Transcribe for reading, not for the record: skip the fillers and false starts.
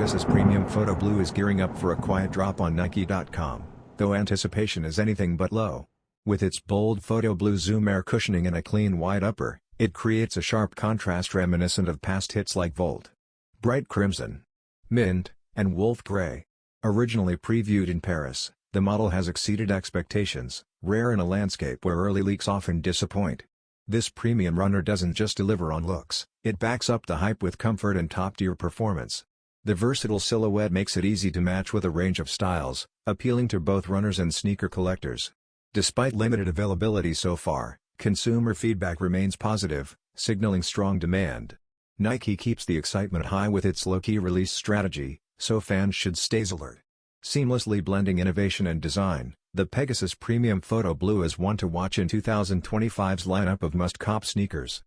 Pegasus Premium Photo Blue is gearing up for a quiet drop on Nike.com, though anticipation is anything but low. With its bold photo blue zoom air cushioning and a clean white upper, it creates a sharp contrast reminiscent of past hits like Volt, Bright Crimson, Mint, and Wolf Grey. Originally previewed in Paris, the model has exceeded expectations, rare in a landscape where early leaks often disappoint. This premium runner doesn't just deliver on looks, it backs up the hype with comfort and top-tier performance. The versatile silhouette makes it easy to match with a range of styles, appealing to both runners and sneaker collectors. Despite limited availability so far, consumer feedback remains positive, signaling strong demand. Nike keeps the excitement high with its low-key release strategy, so fans should stay alert. Seamlessly blending innovation and design, the Pegasus Premium Photo Blue is one to watch in 2025's lineup of must-cop sneakers.